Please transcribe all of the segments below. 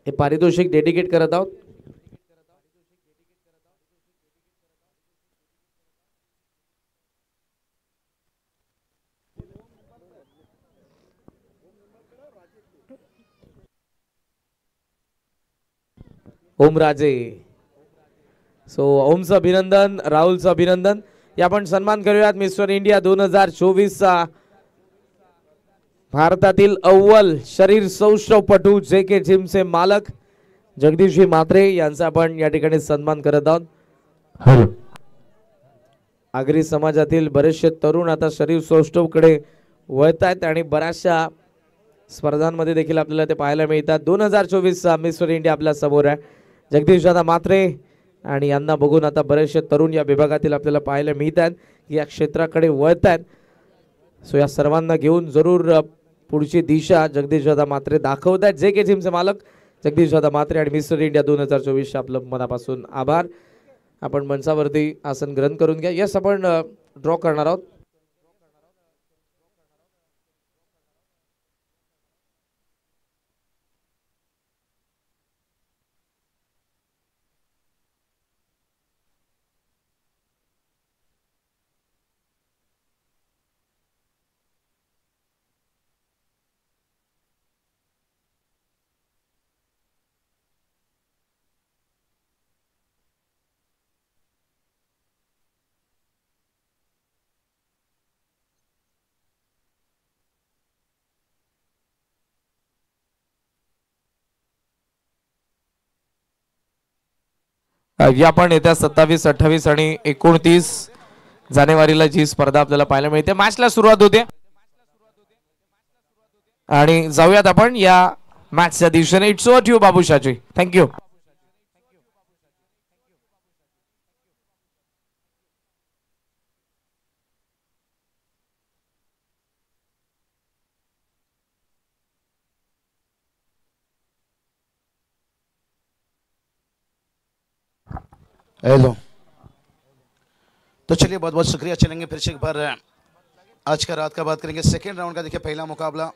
हे पारितोषिक डेडिकेट करत आहोत. ओमराजे. सो ओमचं अभिनंदन, राहुलचं अभिनंदन. या आपण सन्मान करूयात मिस्टर इंडिया 2024 चा भारतातील अव्वल शरीर सौष्ठवपटू जे के जिमचे मालक जगदीशजी म्हात्रे यांचा आपण या ठिकाणी सन्मान करत आहोत. आगरी समाजातील बरेचसे तरुण आता शरीर सौष्ठवकडे वळत आहेत आणि बऱ्याचशा स्पर्धांमध्ये देखील आपल्याला ते पाहायला मिळतात. 2024 चा मिस्टर इंडिया आपल्या समोर आहे. जगदीशदादा म्हात्रे आणि यांना बघून आता बरेचसे तरुण या विभागातील आपल्याला पाहायला मिळत आहेत, या क्षेत्राकडे वळत आहेत. सो या सर्वांना घेऊन जरूर पुढची दिशा जगदीशदादा म्हात्रे दाखवत आहेत. जे के जिमचे मालक जगदीशदादा म्हात्रे आणि मिस्टर इंडिया 2024 आपलं मनापासून आभार. आपण मंचावरती आसन ग्रहण करून घ्या. यस, आपण ड्रॉ करणार आहोत. या पण येत्या 27, 28 आणि 29 जानेवारीला जी स्पर्धा आपल्याला पाहायला मिळते. मॅचला सुरुवात होते आणि जाऊयात आपण या मॅचच्या दिवशीने. इट्स ओव्हर टू यू बाबूशाची. थँक्यू. हेलो, तो चलिए बहुत बहुत शुक्रिया. चलेंगे फिर से एक बार आज का रात का बात करेंगे. सेकेंड राउंड का देखिए पहला मुकाबला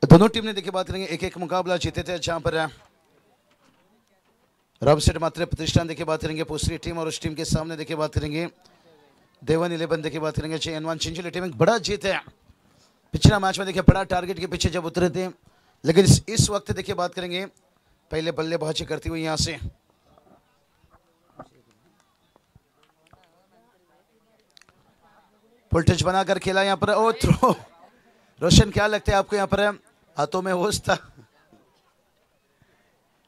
दोनों टीम ने देखिए बात करेंगे एक एक मुकाबला जीते थे, जहां पर रामसेठ मात्रे प्रतिष्ठान देखिए बात करेंगे दूसरी टीम, और उस टीम के सामने देखिए बात करेंगे देवन 11 देखिए बात करेंगे JN1 चिंचोली टीम. एक बड़ा जीत है. पिछला मैच में देखिए बड़ा टारगेट के पीछे जब उतरे थे, लेकिन इस वक्त देखिए बात करेंगे पहले बल्लेबाजी करती हुई यहां से फुल टच बनाकर खेला यहां पर. ओ थ्रो. रोशन, क्या लगता है आपको यहां पर हाथों में होश था?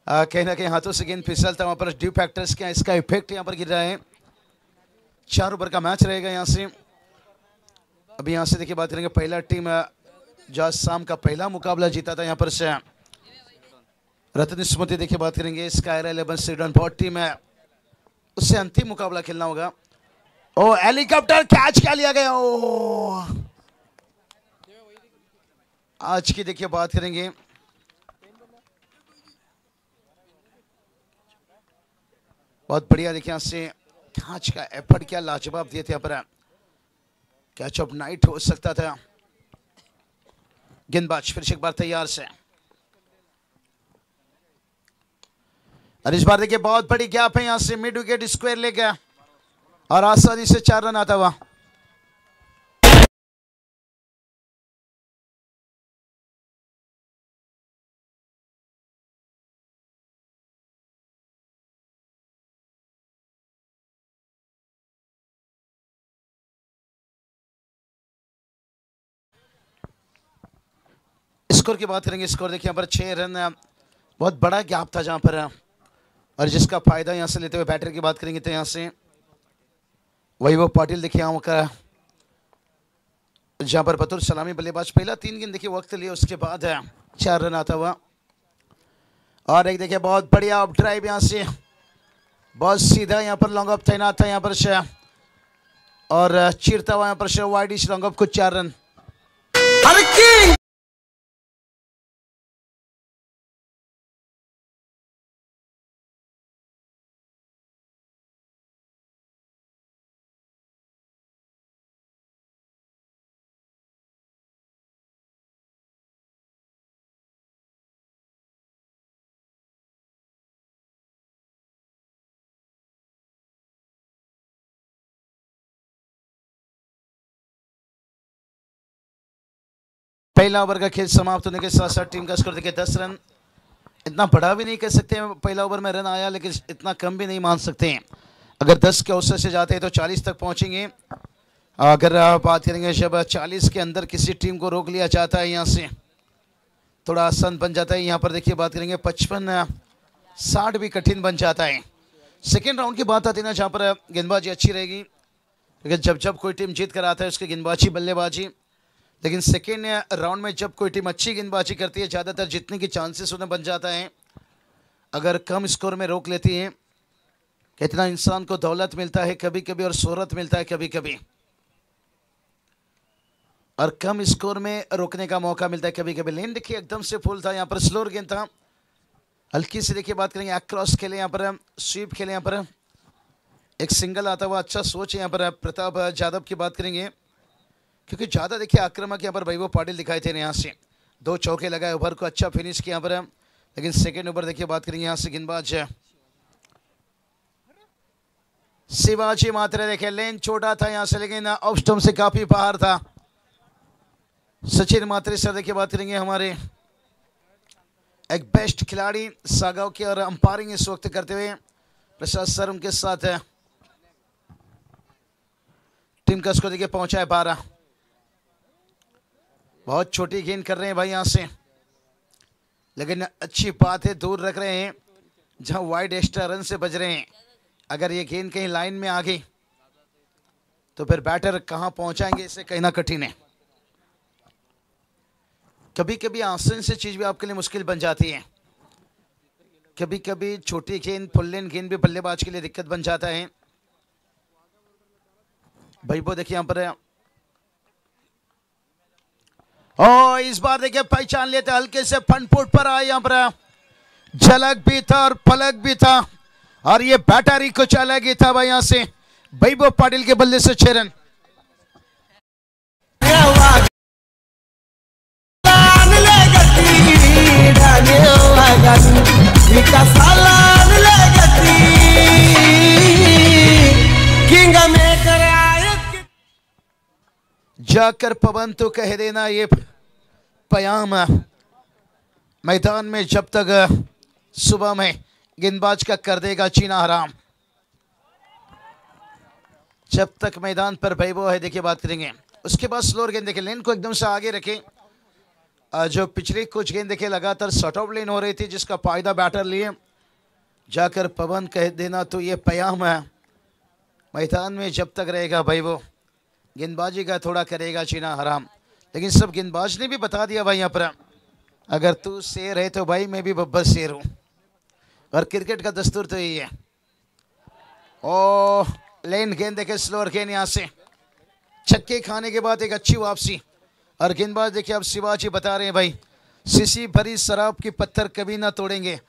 कहीं ना कहीं हाथों से गेंद फिसलता, वहां पर ड्यू फैक्टर्स क्या इसका इफेक्ट यहां पर गिर रहा है. 4 ओवर का मैच रहेगा यहां से. अभी यहां से देखिए बात करेंगे पहला टीम जो आज शाम का पहला मुकाबला जीता था यहां पर से रत्न स्मृति देखिए बात करेंगे स्कायर 11 स्वीडन बहुत टीम है, उससे अंतिम मुकाबला खेलना होगा. ओ हेलीकॉप्टर कैच क्या लिया गया. ओ आज की देखिए बात करेंगे बहुत बढ़िया. देखिए यहां से कैच का एफर्ट क्या लाजवाब दिए थे. यहाँ पर कैच ऑफ नाइट हो सकता था. गेंदबाज फिर से एक बार तैयार से, और इस बार देखिए बहुत बड़ी गैप है. यहां से मिड विकेट स्क्वायर ले गया और आसानी से 4 रन आता हुआ. स्कोर की बात करेंगे. स्कोर देखिए यहाँ पर 6 रन. बहुत बड़ा गैप था जहां पर, और जिसका फायदा यहां से लेते हुए बैटर की बात करेंगे तो यहां से वैभव पाटिल देखिए यहाँ का, जहां पर बतौर सलामी बल्लेबाज पहला 3 गेंद देखिए वक्त लिया, उसके बाद 4 रन आता हुआ. और एक देखिए बहुत बढ़िया अप ड्राइव यहां से, बहुत सीधा यहाँ पर लॉन्ग अप तैनात था यहाँ पर से, और चीरता हुआ यहाँ पर वाइड लॉन्ग अप को 4 रन. पहला ओवर का खेल समाप्त होने के साथ साथ टीम का स्कोर देखिए 10 रन। इतना बड़ा भी नहीं कह सकते हैं पहला ओवर में रन आया, लेकिन इतना कम भी नहीं मान सकते हैं। अगर 10 के औसत से जाते हैं तो 40 तक पहुंचेंगे। अगर बात करेंगे जब 40 के अंदर किसी टीम को रोक लिया जाता है यहाँ से थोड़ा आसान बन जाता है। यहाँ पर देखिए बात करेंगे 55-60 भी कठिन बन जाता है। सेकेंड राउंड की बात आती है ना, जहाँ पर गेंदबाजी अच्छी रहेगी, लेकिन जब कोई टीम जीत कर आता है उसकी गेंदबाजी बल्लेबाजी, लेकिन सेकेंड राउंड में जब कोई टीम अच्छी गेंदबाजी करती है ज़्यादातर जीतने की चांसेस उन्हें बन जाता है। अगर कम स्कोर में रोक लेती है, कितना इंसान को दौलत मिलता है कभी कभी और शोहरत मिलता है कभी कभी, और कम स्कोर में रोकने का मौका मिलता है कभी कभी। लेन देखिए एकदम से फुल था, यहाँ पर स्लोअर गेंद था, हल्की से देखिए बात करेंगे अक्रॉस खेले, यहाँ पर स्वीप खेले, यहाँ पर एक सिंगल आता हुआ अच्छा सोच है। यहाँ पर प्रताप यादव की बात करेंगे क्योंकि ज़्यादा देखिए आक्रामक यहाँ पर वैभव पाटिल दिखाई थे यहाँ से 2 चौके लगाए, ओवर को अच्छा फिनिश किया यहाँ पर। लेकिन सेकेंड ओवर देखिए बात करेंगे यहाँ से गेंदबाज शिवाजी मात्रे, देखिए लेन छोटा था यहाँ से लेकिन ऑफ स्टंप से काफी बाहर था। सचिन मात्रे सर देखिए बात करेंगे हमारे एक बेस्ट खिलाड़ी सागाव की, और अंपायरिंग इस वक्त करते हुए प्रसाद सर उनके साथ है। टीम का स्कोर देखिए पहुंचा है 12। बहुत छोटी गेंद कर रहे हैं भाई यहाँ से, लेकिन अच्छी बात है दूर रख रहे हैं जहां वाइड एक्स्ट्रा रन से बज रहे हैं। अगर ये गेंद कहीं लाइन में आ गई तो फिर बैटर कहां पहुंचाएंगे इसे कहना कठिन है। कभी कभी आसान से चीज भी आपके लिए मुश्किल बन जाती है, कभी कभी छोटी गेंद फुल लेन गेंद भी बल्लेबाज के लिए दिक्कत बन जाता है। भाई वो देखिए यहाँ पर इस बार देखिए पहचान लेते हल्के से फ्रंट फुट पर आए, यहाँ पर झलक भी था और पलक भी था, और ये बैटर ही कुछ अलग ही था भाई। यहाँ से वैभव पाटिल के बल्ले से 6 रन। जाकर पवन तो कह देना ये पयाम, मैदान में जब तक सुबह में गेंदबाज का कर देगा जीना हराम। जब तक मैदान पर वैभव है देखिए बात करेंगे। उसके बाद स्लोअर गेंद देखिए, लेन को एकदम से आगे रखे। जो पिछली कुछ गेंद देखिए लगातार शॉर्ट आउट लेन हो रही थी जिसका फायदा बैटर लिए। जाकर पवन कह देना तो ये पयाम है, मैदान में जब तक रहेगा वैभव गेंदबाजी का थोड़ा करेगा जीना हराम। लेकिन सब गेंदबाज ने भी बता दिया भाई यहाँ पर, अगर तू शेर है तो भाई मैं भी बब्बर शेर हूँ, और क्रिकेट का दस्तूर तो यही है। ओ लेन गेंद देखे, स्लोअर गेंद यहाँ से छक्के खाने के बाद एक अच्छी वापसी, और गेंदबाज देखिए अब शिवाजी बता रहे हैं भाई सीसी भरी शराब की पत्थर कभी ना तोड़ेंगे,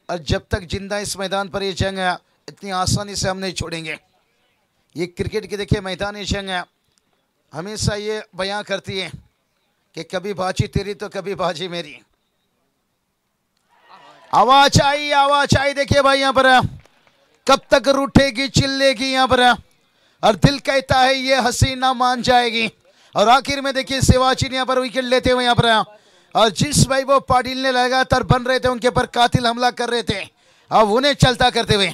और जब तक जिंदा इस मैदान पर ये जंग है इतनी आसानी से हम नहीं छोड़ेंगे। ये क्रिकेट की देखिए मैदानी जंग है, हमेशा ये बयां करती है कि कभी बाजी तेरी तो कभी बाजी मेरी। आवाज आई देखिए भाई यहाँ पर कब तक रूठेगी चिल्लेगी यहाँ पर, और दिल कहता है ये हसीना मान जाएगी। और आखिर में देखिए शिवाजी ने यहाँ पर विकेट लेते हुए यहाँ पर, और जिस वैभव पाटिल ने लगातार बन रहे थे उनके पर कातिल हमला कर रहे थे, अब उन्हें चलता करते हुए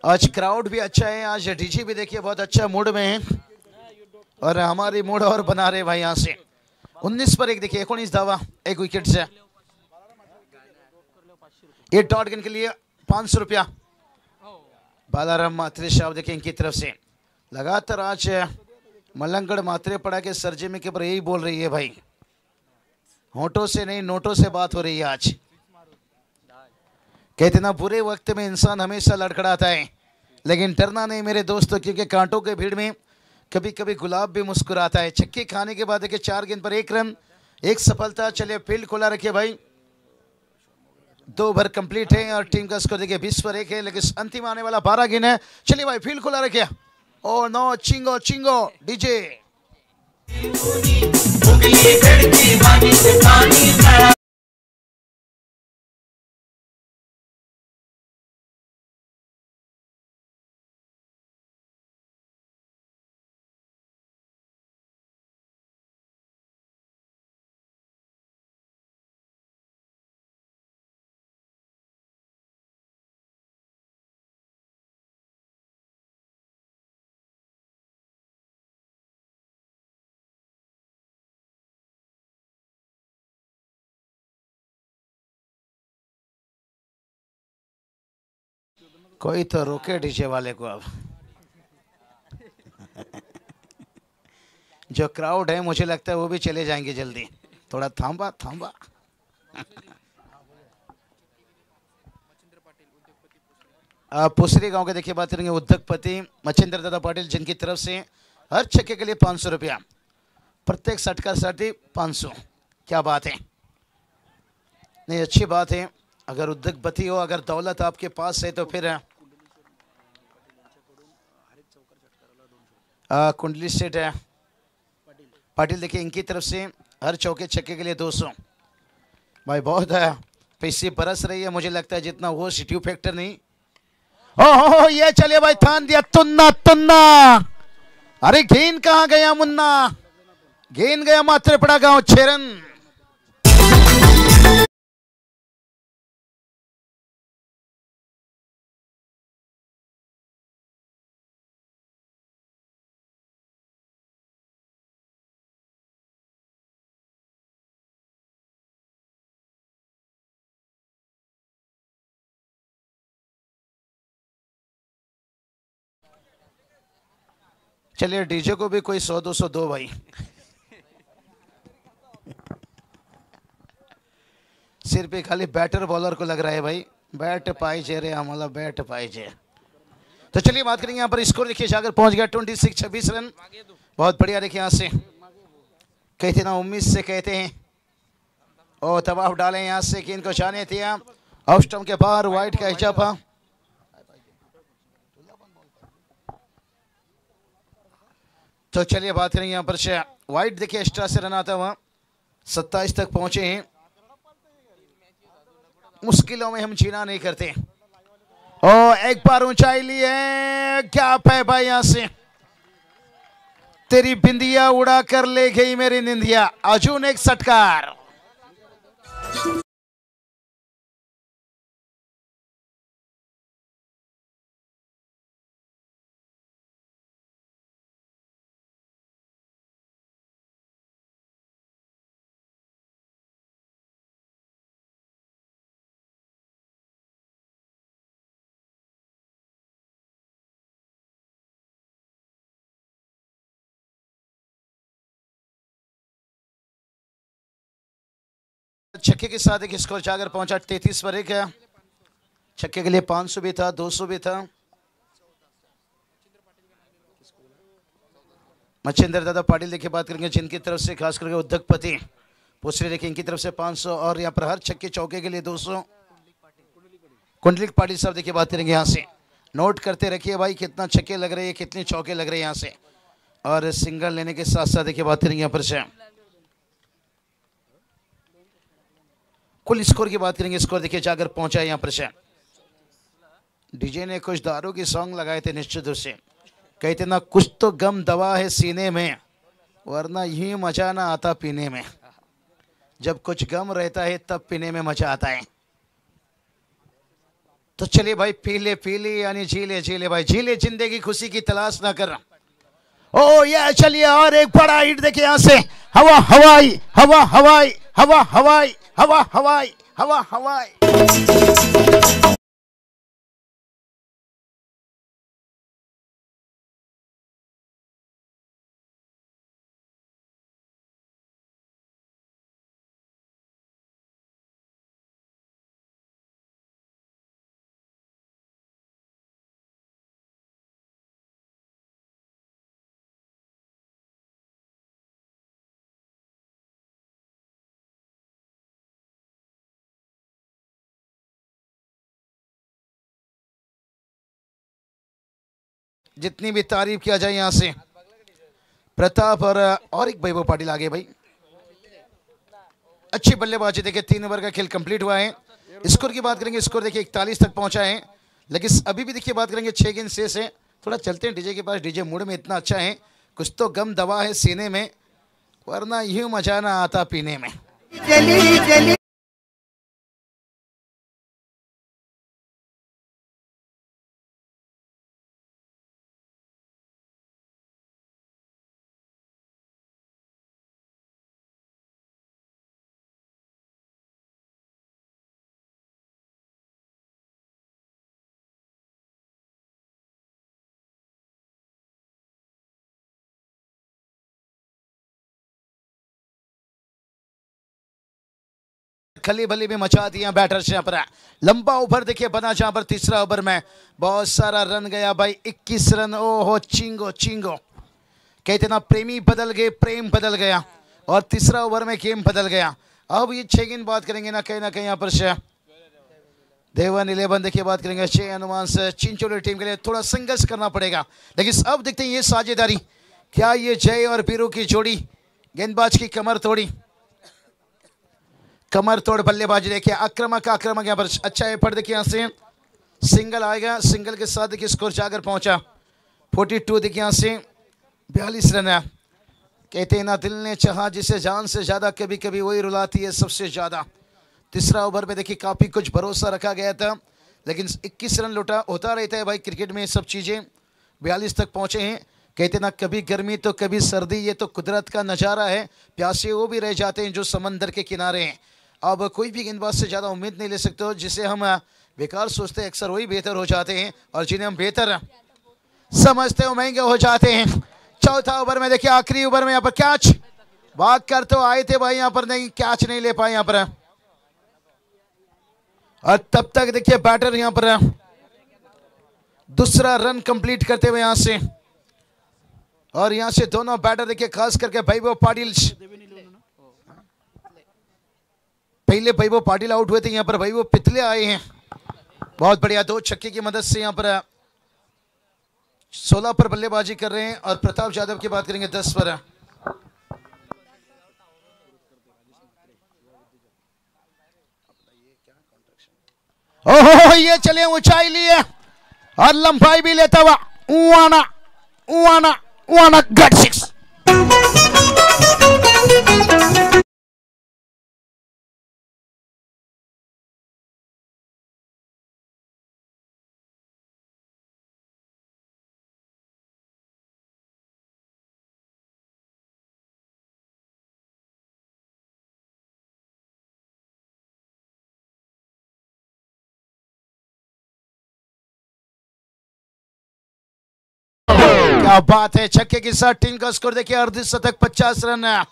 आज क्राउड भी अच्छा है, आज डीजी भी देखिए बहुत अच्छा मूड में है, और हमारी मूड और बना रहे भाई। यहाँ से 19 पर 1 देखिए 19 धावा 1 विकेट से। ये डॉट गेंद के लिए 500 रुपया बालाराम मात्रे साहब देखिए इनकी तरफ से। लगातार आज मलंगड़ मात्रे पड़ा के सरजेमी के ऊपर यही बोल रही है भाई, होठों से नहीं नोटों से बात हो रही है आज। कहते ना बुरे वक्त में इंसान हमेशा लड़खड़ाता है, लेकिन डरना नहीं मेरे दोस्तों, क्योंकि कांटों के भीड़ में कभी कभी गुलाब भी मुस्कुराता है। छक्के खाने के बाद देखिए 4 गेंद पर 1 रन, एक सफलता। चलिए फील्ड खुला रखिए भाई, 2 ओवर कंप्लीट है और टीम का स्कोर देखिए 20 पर 1 है, लेकिन अंतिम आने वाला 12 गेंद है। चलिए भाई फील्ड खुला रखिए। ओ नो, चिंगो चिंगो डीजे। कोई तो रोके डीजे वाले को। अब जो क्राउड है मुझे लगता है वो भी चले जाएंगे जल्दी। थोड़ा थांबा थांबा। पुसरी गांव के देखिए बात करेंगे उद्योगपति मच्छिंद्र दादा पाटिल, जिनकी तरफ से हर छक्के के लिए 500 रुपया, प्रत्येक शट का शट 500। क्या बात है, नहीं अच्छी बात है। अगर उद्योगपति हो, अगर दौलत आपके पास है तो फिर कुंडली सेठ है पाटिल देखिए, इनकी तरफ से हर चौके छक्के के लिए 200। भाई बहुत है, पैसे बरस रही है, मुझे लगता है जितना वो सिटी फैक्टर नहीं। हो ये चलिए भाई, थान दिया तुन्ना तुन्ना। अरे गेंद कहाँ गया मुन्ना, गेंद गया मात्र पड़ा गांव 6 रन। चलिए डीजे को भी कोई 100-200 दो भाई। सिर पे खाली बैटर बॉलर को लग रहा है भाई, बैट पाइजे रे हमारा बैट पाइजे। तो चलिए बात करेंगे यहाँ पर स्कोर देखिए, जाकर पहुंच गया 26 रन। बहुत बढ़िया देखिए, यहाँ से कहते ना उम्मीद से कहते हैं और दबाव डाले यहाँ से कि इनको जाने दिया। ऑफ स्टंप के बाहर वाइट का इजाफा। तो चलिए बात करेंगे यहाँ पर से वाइट देखिए एक्स्ट्रा से रन आता हुआ 27 तक पहुंचे हैं। मुश्किलों में हम जीना नहीं करते। ओ एक बार ऊंचाई ली है, क्या है भाई, यहां से तेरी बिंदिया उड़ा कर ले गई मेरी निंदिया। अर्जुन एक सटकार। छक्के के साथ एक स्कोर जाकर पहुंचा 33 पर 1 है। छक्के के लिए 500 भी था, 200 भी था। मच्छिंद्र दादा पाटिल देखिए बात करेंगे, जिनकी तरफ से खास करके उद्योगपति पूछरे देखिए, इनकी तरफ से 500 और यहाँ पर हर छक्के चौके के लिए 200। कुंडलिक पाटिल साहब देखिए बात करेंगे, यहाँ से नोट करते रखिए भाई कितना छक्के लग रहे हैं, कितने चौके लग रहे हैं यहाँ से। और सिंगल लेने के साथ साथ देखिए बात करेंगे यहाँ पर से कुल स्कोर की बात करेंगे। स्कोर देखिए जाकर पहुंचा है यहाँ पर से। डीजे ने कुछ दारू की सॉन्ग लगाए थे निश्चित रूप से, कहते ना कुछ तो गम दवा है सीने में, वरना यूं मजा ना आता पीने में। जब कुछ गम रहता है तब पीने में मजा आता है। तो चलिए भाई पी ले यानी जी ले भाई, जी ले जिंदगी, खुशी की तलाश ना कर। ओ ये चलिए और एक बड़ा हिट देखिए यहाँ से। हवा हवाई हवा हवाई हवा हवाई हवा हवाई हवा हवाई। जितनी भी तारीफ किया जाए यहाँ से। प्रताप और एक वैभव पाटिल आगे भाई, अच्छी बल्लेबाजी। देखिए 3 ओवर का खेल कंप्लीट हुआ है। स्कोर की बात करेंगे, स्कोर देखिए 41 तक पहुंचा है, लेकिन अभी भी देखिए बात करेंगे 6 गेंद शेष है। थोड़ा चलते हैं डीजे के पास, डीजे मूड में इतना अच्छा है, कुछ तो गम दवा है सीने में, वरना यूं मजा ना आता पीने में। चली चली खली भली भी मचा दिया बैटर्स यहाँ पर। लंबा ओवर देखिए बना जहां पर तीसरा ओवर में बहुत सारा रन गया भाई, 21 रन। ओहो चिंगो चिंगो, कहते ना प्रेमी बदल गए, प्रेम बदल गया, और तीसरा ओवर में गेम बदल गया। अब ये 6 गेंद बात करेंगे ना कहीं यहाँ पर से देवन 11 देखिए बात करेंगे 6 अनुमान से चिंचोली टीम के लिए थोड़ा संघर्ष करना पड़ेगा। लेकिन अब देखते हैं ये साझेदारी, क्या ये जय और बीरू की जोड़ी गेंदबाज की कमर तोड़ी, कमर तोड़ बल्लेबाजी। देखिए आक्रामक यहाँ पर अच्छा एफर्ट देखिए, यहाँ से सिंगल आएगा, सिंगल के साथ देखिए स्कोर जाकर पहुंचा 42 देखिए यहाँ से 42 रन है। कहते हैं ना दिल ने चाहा जिसे जान से ज्यादा कभी कभी वही रुलाती है सबसे ज्यादा। तीसरा ओवर पे देखिए काफी कुछ भरोसा रखा गया था, लेकिन 21 रन लौटा होता रहता है भाई क्रिकेट में सब चीजें। 42 तक पहुंचे हैं। कहते ना कभी गर्मी तो कभी सर्दी, ये तो कुदरत का नजारा है। प्यासे वो भी रह जाते हैं जो समंदर के किनारे हैं। अब कोई भी गेंदबाज से ज़्यादा उम्मीद नहीं ले सकते हो, जिसे हम बेकार सोचते हैं अक्सर वही बेहतर हो जाते हैं, और जिन्हें हम बेहतर समझते हो महंगे हो जाते हैं। चौथा ओवर में देखिए आखिरी ओवर में यहाँ पर कैच, भाग कर तो आए थे भाई यहाँ पर, नहीं कैच नहीं ले पाए यहाँ पर। और तब तक देखिए बैटर यहाँ पर दूसरा रन कंप्लीट करते हुए यहाँ से, और यहाँ से दोनों बैटर देखिए खास करके वैभव पाटिल, पहले वैभव पाटिल आउट हुए थे, यहाँ पर वैभव पितले आए हैं। बहुत बढ़िया, 2 छक्के की मदद से यहाँ पर 16 पर बल्लेबाजी कर रहे हैं, और प्रताप यादव की बात करेंगे 10 पर। ओहो ये चले ऊंचाई लिए और लंबाई भी लेता हुआ उआना उआना उआना गट 6। क्या बात है, छक्के के साथ टीम का स्कोर देखिए अर्धशतक 50 रन है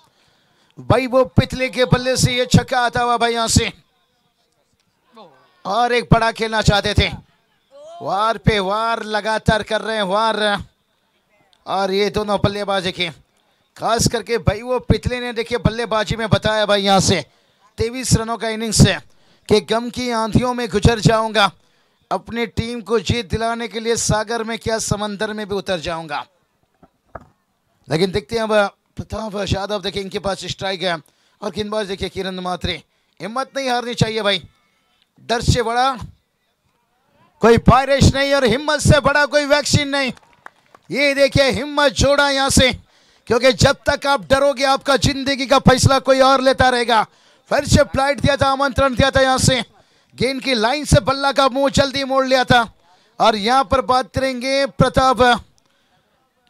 भाई। वो पितले के बल्ले से ये छक्का आता हुआ भाई यहाँ से, और एक बड़ा खेलना चाहते थे, वार पे वार लगातार कर रहे हैं वार। और ये दोनों बल्लेबाजी के खास करके भाई वो पितले ने देखिए बल्लेबाजी में बताया भाई यहाँ से 23 रनों का इनिंग्स है कि गम की आंधियों में गुजर जाऊंगा, अपनी टीम को जीत दिलाने के लिए सागर में क्या समंदर में भी उतर जाऊंगा। लेकिन देखते हैं अब प्रताप यादव देखिए इनके पास स्ट्राइक है, और गेंदबाज देखिए किरण मात्रे। हिम्मत नहीं हारनी चाहिए भाई, डर से बड़ा कोई वायरस नहीं और हिम्मत से बड़ा कोई वैक्सीन नहीं। ये देखिए हिम्मत जोड़ा यहां से, क्योंकि जब तक आप डरोगे आपका जिंदगी का फैसला कोई और लेता रहेगा। फिर से फ्लाइट दिया था, आमंत्रण दिया था, यहां से गेंद की लाइन से बल्ला का मुंह जल्दी मोड़ लिया था। और यहां पर बात करेंगे प्रताप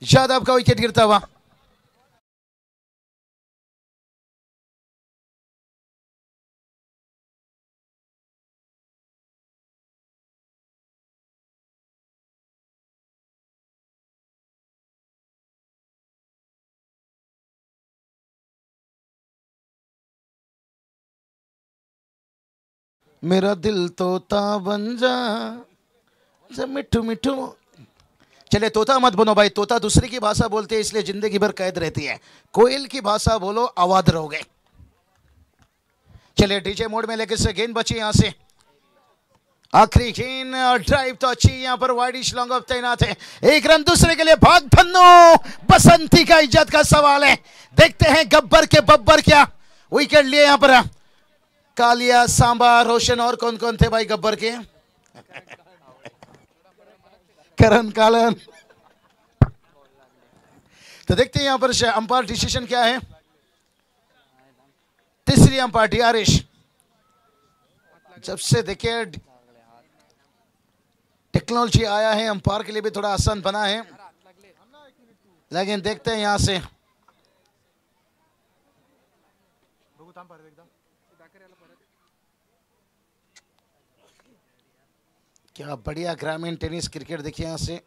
यादव का विकेट गिरता हुआ। मेरा दिल तोता बन जा मिठू मिठू। चले तोता मत बनो भाई, तोता दूसरे की भाषा बोलते हैं इसलिए जिंदगी भर कैद रहती है। कोयल की भाषा बोलो आवाज रहोगे। चले डीजे मोड में लेकर से गेंद बची यहां से, आखिरी गेंद और ड्राइव तो अच्छी यहाँ पर वाइडिश लॉन्ग ऑफ तैनात है। एक रन दूसरे के लिए भाग धन्नो बसंती का इज्जत का सवाल है। देखते हैं गब्बर के बब्बर क्या विकेट लिए यहाँ पर। कालिया, सांबा, रोशन और कौन कौन थे भाई गब्बर के? करण कालन। तो देखते हैं यहाँ पर अंपायर डिसीजन क्या है। तीसरी अंपायर डीआरएस। जब से देखिए टेक्नोलॉजी आया है अंपायर के लिए भी थोड़ा आसान बना है, लेकिन देखते हैं यहां से क्या बढ़िया ग्रामीण टेनिस क्रिकेट देखिए यहां से।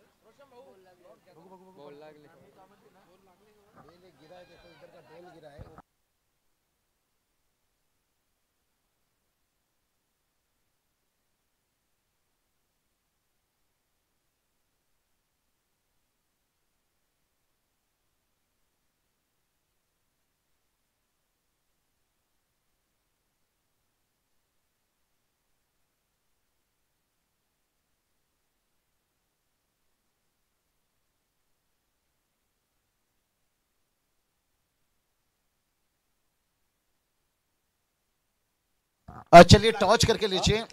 चलिए टॉच करके लीजिए।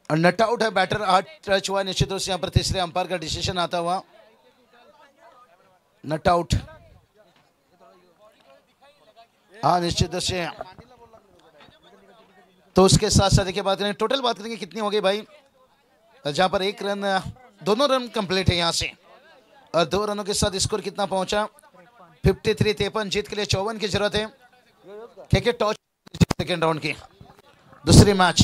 नट आउट है बैटर, हार्ट टच हुआ निश्चित रूप से यहाँ पर तीसरे अंपायर का डिसीजन आता हुआ। नट आउट, हाँ निश्चित रूप से। तो उसके साथ साथ देखिए बात करें, टोटल बात करेंगे कितनी हो गई भाई, जहां पर एक रन, दोनों रन कंप्लीट है यहां से, और 2 रनों के साथ स्कोर कितना पहुंचा 53-53। जीत के लिए 54 की जरूरत है। ठीक है, टॉच सेकेंड राउंड की दूसरी मैच।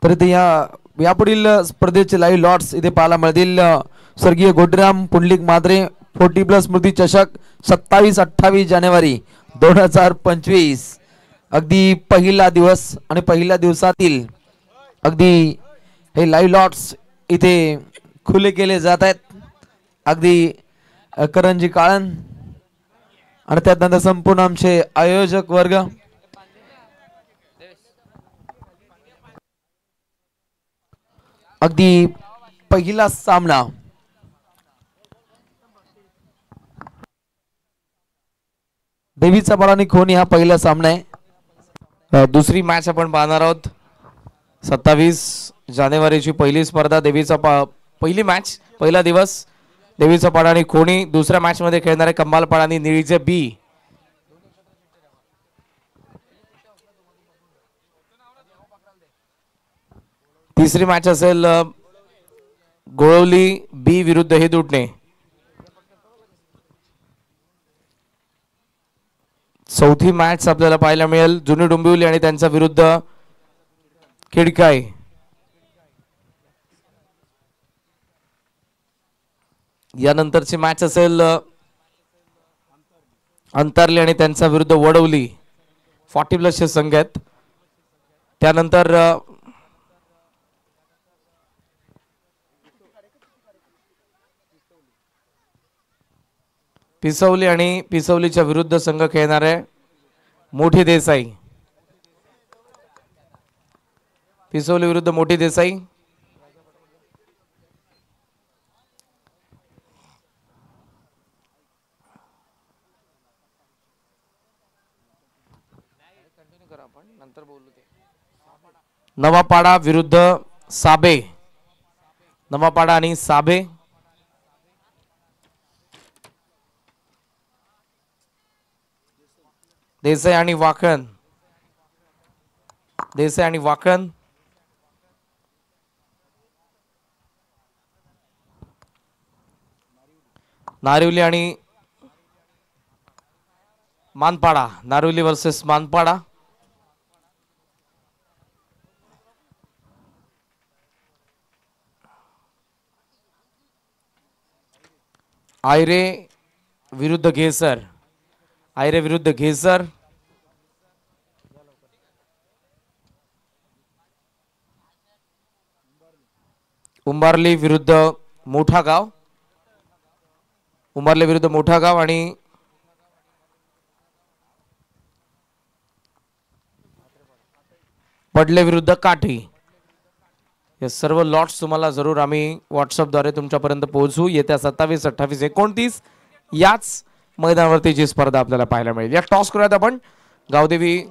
तर इथे यापुढील स्पर्धेचे लाईव्ह लॉट्स इथे पाहायला मिळतील। स्वर्गीय गोडराम पुंडलिक मात्रे 40+ स्मृती चषक 27-28 जानेवारी 2025 अगदी पहिला दिवस आणि पहिल्या दिवसातील अगदी हे लाईव्ह लॉट्स इथे खुले केले जात आहेत। अगदी करंजी काळन आणि त्यानंतर संपूर्ण आमचे आयोजक वर्ग, अगदी पहिला सामना देवीचा पाडा आणि खोनी हा पहिला सामना आहे। दुसरी मॅच आपण पाहणार आहोत। 27 जानेवारीची पहिली स्पर्धा, देवीचा पहिली मॅच, पहिला दिवस देवीचा पाडा आणि खोनी। दुसऱ्या मॅच मध्ये खेळणारे कंबालपाडा आणि निळीचे बी। तिसरी मॅच असेल गोळवली बी विरुद्ध हे दुटणे। चौथी मॅच आपल्याला पाहायला मिळेल जुनी डोंबिवली आणि त्यांच्या विरुद्ध खिडकाई। यानंतरची मॅच असेल अंतरली आणि त्यांच्या विरुद्ध वडवली। 40+ चे संघ आहेत। त्यानंतर पिसवली आणि पिसवलीच्या विरुद्ध संघ खेळणार आहे मोठी देसाई। पिसवली विरुद्ध मोठी देसाई। नवापाडा विरुद्ध साबे। नवापाडा आणि साबे। देसाई आणि वाकण। देसाई आणि वाकण। नारिवली आणि मानपाडा। नारिवली वर्सेस मानपाडा। आयरे विरुद्ध घेसर। आयरे विरुद्ध घेसर। उंबारली विरुद्ध मोठा गाव। उमरले विरुद्ध मोठा गाव आणि पडले विरुद्ध काठी, हे सर्व लॉट्स तुम्हाला जरूर आम्ही व्हॉट्सअपद्वारे तुमच्यापर्यंत पोहोचू. येत्या 27, 28, 29 याच मैदानावरती जी स्पर्धा आपल्याला पाहायला मिळेल. या टॉस करूयात आपण. गावदेवी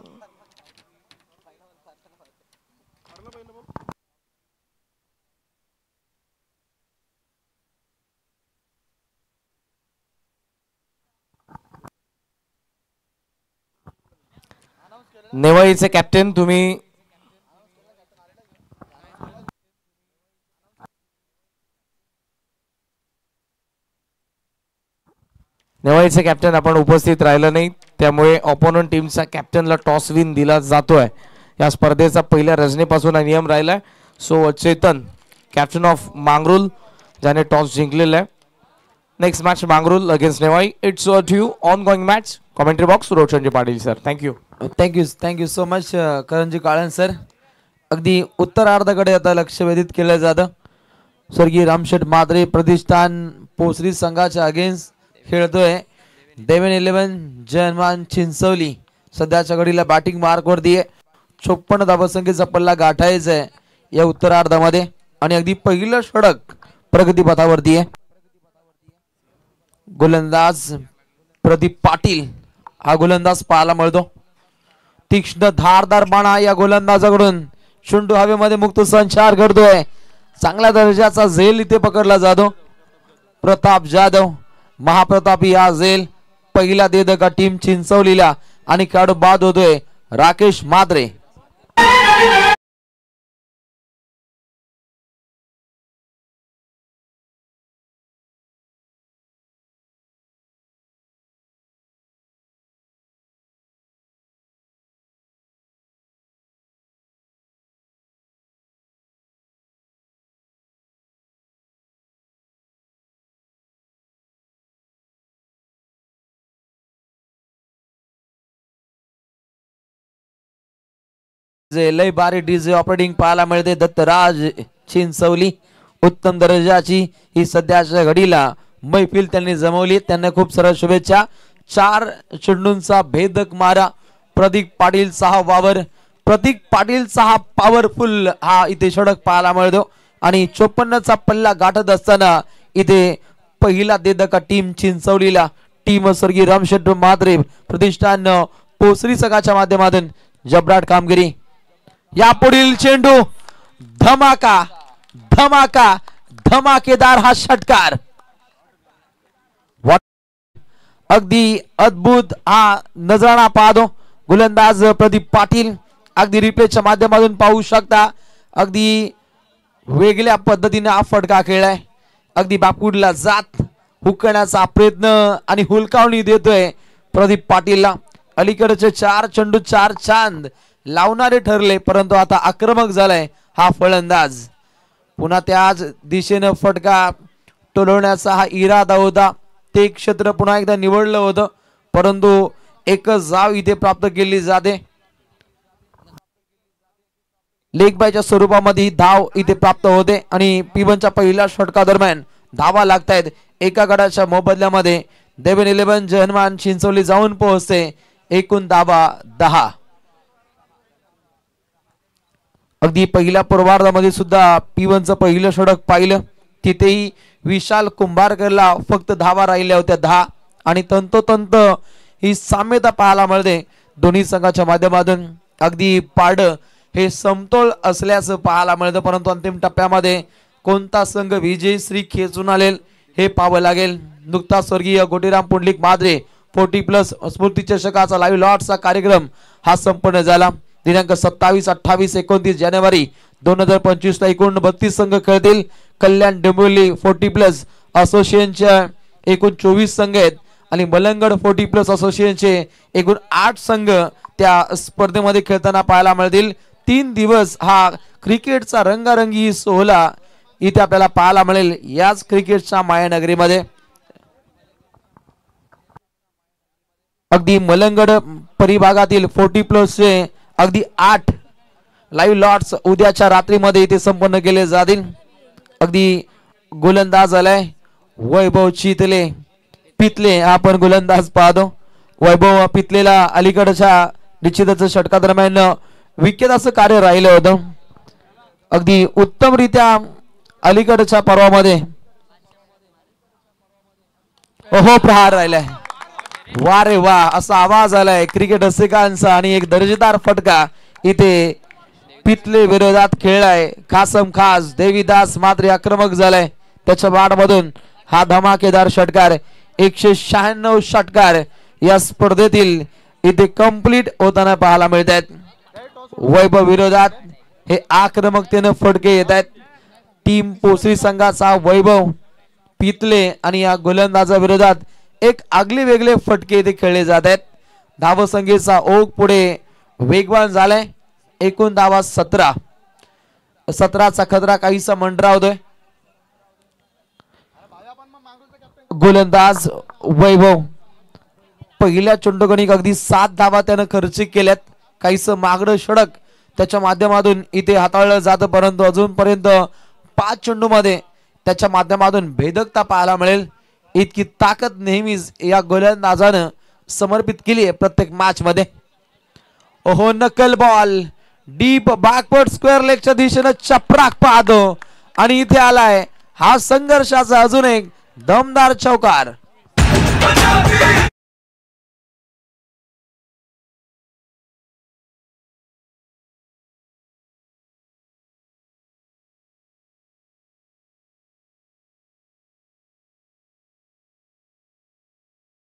नेवाळीचे कॅप्टन तुम्ही नेवाळीचे कॅप्टन आपण उपस्थित राहिलं नाही, त्यामुळे ऑपोनंट टीमचा कॅप्टनला टॉस विन दिला जातोय. या स्पर्धेचा पहिल्या रजनीपासून हा नियम राहिलाय. So Chetan captain of Mangrul ज्याने टॉस जिंकलेला आहे. Next match Mangrul against Newai. It's a two on going match. Commentary box Roshanji Patil sir. Thank you. Thank you so much Karanji Kalan sir. अगदी उत्तरार्धाकडे आता लक्ष वेधित केलं जातं. स्वर्गीय रामशेठ मात्रे प्रतिष्ठान पोसरी संघाच्या अगेन्स्ट खेळतोय. 11 जयमान चिंचवली सध्याच्या घडीला बॅटिंग मार्क वरती आहे. 56 धावसंख्येचा पल्ला गाठायचा आहे या उत्तरार्धामध्ये आणि अगदी पहिलं षटक प्रगतीपथावरती आहे. गोलंदाज प्रदीप पाटील हा गोलंदाज पाहायला मिळतो. तीक्ष्ण धारदार बाणा या गोलंदाजाकडून शुंडू हवेमध्ये मुक्त संचार करतोय. चांगल्या दर्जाचा झेल इथे पकडला जातो. प्रताप जाधव महाप्रतापी हा झेल पहिला देतो का टीम चिंचवलीला आणि खेळाडू बाद होतोय राकेश मात्रे. लय बारी डीजे ऑपरेटिंग पाहायला मिळते. दत्तराज चिंचवली उत्तम दर्जाची ही सध्याच्या घडीला मैफिल त्यांनी जमवली. त्यांना खूप साऱ्या शुभेच्छा. 4 चेंडूंचा भेदक मारा. प्रतीक पाटीलचा हा वावर, प्रतीक पाटीलचा हा पॉवरफुल हा इथे षटक पाहायला मिळतो आणि 54चा पल्ला गाठत असताना इथे पहिला देदका टीम चिंचवलीला. टीम स्वर्गीय रामशेठ मात्रे प्रतिष्ठान पोसरी संघाच्या माध्यमातून जबराट कामगिरी. यापुढील चेंडू धमाका धमाका धमाकेदार हा षटकार. अगदी अद्भुत हा नजराणा पाहतो गोलंदाज प्रदीप पाटील. अगदी रिप्लेच्या माध्यमातून पाहू शकता. अगदी वेगळ्या पद्धतीने हा फटका खेळलाय. अगदी बापूडला जात हुकण्याचा प्रयत्न आणि हुलकावणी देतोय प्रदीप पाटीलला. अलीकडचे 4 चेंडू 4 चांद लावणारे ठरले, परंतु आता आक्रमक झालाय हा फलंदाज. पुन्हा त्याच दिशेने फटका टोलवण्याचा हा इरादा होता. ते क्षेत्र पुन्हा एकदा निवडलं होतं, परंतु एकच जाव इथे प्राप्त केली जाते. लेग बायच्या स्वरूपामध्ये धाव इथे प्राप्त होते आणि P1च्या पहिल्या षटका दरम्यान धावा लागतायत. एका गडाच्या मोबदल्यामध्ये 11 जहनमान चिंचवली जाऊन पोहोचते. एकूण धावा 10. अगदी पहिल्या पूर्वार्धामध्ये सुद्धा P1चं पहिलं षटक पाहिलं. तिथेही विशाल कुंभारकरला फक्त धावा राहिल्या होत्या 10 आणि तंतोतंत ही साम्यता पाहायला मिळते दोन्ही संघाच्या माध्यमातून. अगदी पाड हे समतोल असल्याचं पाहायला मिळतं, परंतु अंतिम टप्प्यामध्ये कोणता संघ विजयश्री खेचून आलेल हे पाहावं लागेल. नुकताच स्वर्गीय गोटीराम पुंडलिक माद्रे 40+ स्मृती चषकाचा लाईव्ह लॉटचा कार्यक्रम हा संपन्न झाला. दिनांक 27, 28, 29 जानेवारी 2025 ला एकूण 32 संघ खेळतील. कल्याण डोंबिवली 40+ असोसिएशनच्या एकूण 24 संघ आहेत आणि मलंगड 40+ असोसिएशनचे एकूण 8 संघ त्या स्पर्धेमध्ये खेळताना पाहायला मिळतील. 3 दिवस हा क्रिकेटचा रंगारंगी सोहळा इथे आपल्याला पाहायला मिळेल याच क्रिकेटच्या मायानगरीमध्ये. अगदी मलंगड परिभागातील 40+ चे अगदी 8 लाईव्ह लॉट्स उद्याच्या रात्रीमध्ये इथे संपन्न केले जातील. अगदी गोलंदाज आलाय वैभव चितले. पितले आपण गोलंदाज पाहतो. वैभव पितलेला अलीकडच्या निश्चितच षटका दरम्यान विकेट असं कार्य राहिलं होतं. अगदी उत्तमरित्या अलीकडच्या पर्वामध्ये ओहो प्रहार राहिलाय. वा रे वा असा आवाज आलाय क्रिकेट रसिकांचा आणि एक दर्जेदार फटका इथे पितले विरोधात खेळलाय. खासम खास देवीदास मात्र आक्रमक झालाय. त्याच्या बॅट मधून हा धमाकेदार षटकार 196 षटकार या स्पर्धेतील इथे कंप्लीट होताना पाहायला मिळत आहेत. वैभव विरोधात हे आक्रमकतेने फटके येत आहेत. टीम पोसरी संघाचा वैभव पितले आणि या गोलंदाजा विरोधात एक आगले वेगळे फटके इथे खेळले जात आहेत. धावसंख्येचा ओघ पुढे वेगवान झालाय. एकूण धावा 17चा खतरा काहीसा मंडरावतोय. गोलंदाज वैभव पहिल्या चेंडूगणिक अगदी 7 धावा त्यानं खर्चिक केल्यात. काहीस मागडं षटक त्याच्या माध्यमातून इथे हाताळलं जातं, परंतु अजूनपर्यंत 5 चेंडूमध्ये त्याच्या माध्यमातून भेदकता पाहायला मिळेल. इतकी ताकद नेहमीच या गोलंदाजानं समर्पित केली आहे प्रत्येक मॅच मध्ये. ओहो नकल बॉल डीप बॅकवर्ड स्क्वेअर लेगच्या दिशेनं चपराक पाहतो आणि इथे आलाय हा संघर्षाचा अजून एक दमदार चौकार.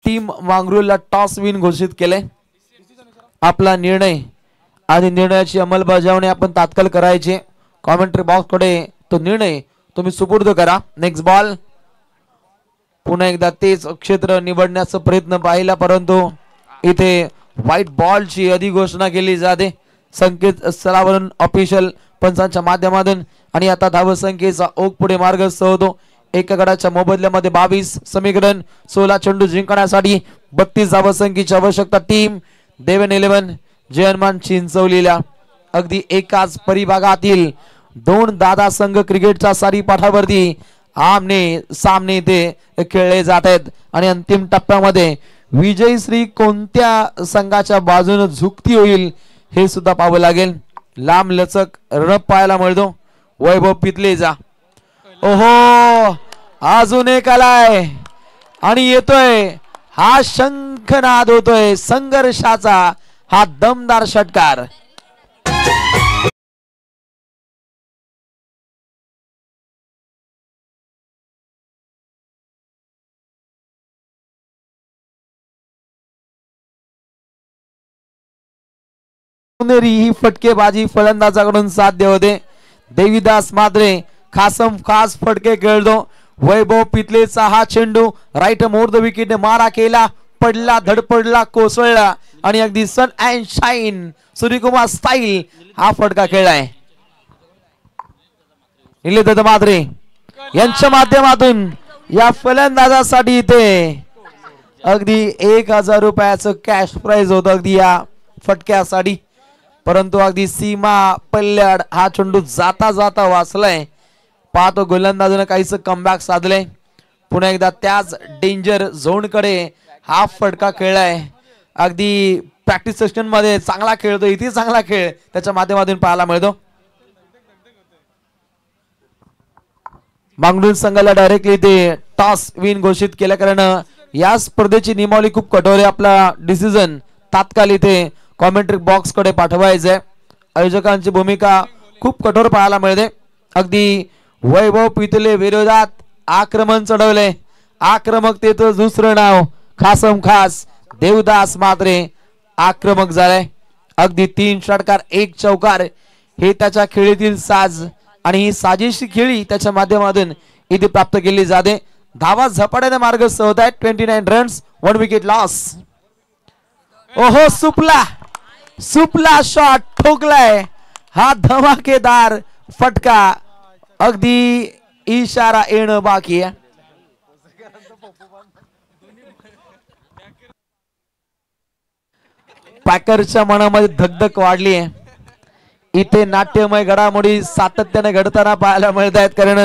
टीम मांगरूळला टॉस विन घोषित केले. आपला निर्णय आणि निर्णयाची अंमलबजावणी आपण तात्काळ करायची. कॉमेंट्री बॉक्स कडे तो निर्णय तुम्ही सुपूर्द करा. Next ball. पुन्हा एकदा तेच क्षेत्र निवडण्याचा प्रयत्न पाहिला, परंतु इथे व्हाईट बॉलची अधिघोषणा केली जाते संकेत स्थळावरून ऑफिशियल पंचांच्या माध्यमातून. आणि आता धावसंख्येचा ओघ पुढे मार्गस्थ होतो. एका गडाच्या मोबदल्यामध्ये 22 समीकरण 16 चेंडू जिंकण्यासाठी 32 धावसंख्येची आवश्यकता. टीम देवन 11 जयमान चिंचवलीला अगदी एकाच परिभागातील 2 दादा संघ क्रिकेटच्या सारी पाठावरती आमने सामने ते खेळले जात आहेत. आणि अंतिम टप्प्यामध्ये विजयश्री कोणत्या संघाच्या बाजूने झुकती होईल हे सुद्धा पाहावं लागेल. लांब लचक रप पाहायला मिळतो. वैभव पितलेचा ओहो अजून एक आलाय आणि येतोय हा शंखनाद होतोय. संघर्षाचा हा दमदार षटकार. ही फटकेबाजी फलंदाजाकडून साध्य होते. देवीदास मात्रे खासम खास फटके खेळतो. वैभव पितलेचा हा चेंडू राईट मोर द विकेट मारा केला, पडला, धडपडला, कोसळला आणि अगदी सन अँड शाईन सूर्यकुमार स्टाईल हा फटका खेळलाय. निलेश मात्रे यांच्या माध्यमातून या फलंदाजासाठी इथे अगदी 1000 रुपयाचं कॅश प्राइज होतं अगदी या फटक्यासाठी, परंतु अगदी सीमा पल्ल्याड हा चेंडू जाता जाता वाचलाय. पाहतो गोलंदाजाने काहीच कमबॅक साधलंय. पुन्हा एकदा त्याच डेंजर झोन कडे हा फटका खेळलाय. अगदी प्रॅक्टिस सेशन मध्ये चांगला खेळतो, इथे चांगला खेळ त्याच्या माध्यमातून पाहायला मिळतो. मांगडूळ संघाला डायरेक्टली ते टॉस विन घोषित केल्या कारण या स्पर्धेची नियमावली खूप कठोर आहे. आपला डिसिजन तात्काळ इथे कॉमेंट्री बॉक्स कडे पाठवायचंय. आयोजकांची भूमिका खूप कठोर पाहायला मिळते. अगदी वैभव पितले विरोधात आक्रमण चढवले. आक्रमकतेचं दुसरं नाव खासम खास देवदास मात्रे आक्रमक झाले. अगदी 3 षटकार 1 चौकार हे त्याच्या खेळीतील साज आणि ही साजेशी खेळी त्याच्या माध्यमातून इथे प्राप्त केली जाते. धावा झपाट्याने मार्गस्थ होत आहेत. 29 रन्स 1 विकेट लॉस. ओहो सुपला शॉट ठोकलाय. हा धमाकेदार फटका अगदी इशारा येणं बाकी आहे. पॅकरच्या मनामध्ये धगधग वाढली आहे. इथे नाट्यमय घडामोडी सातत्याने घडताना पाहायला मिळत आहेत कारण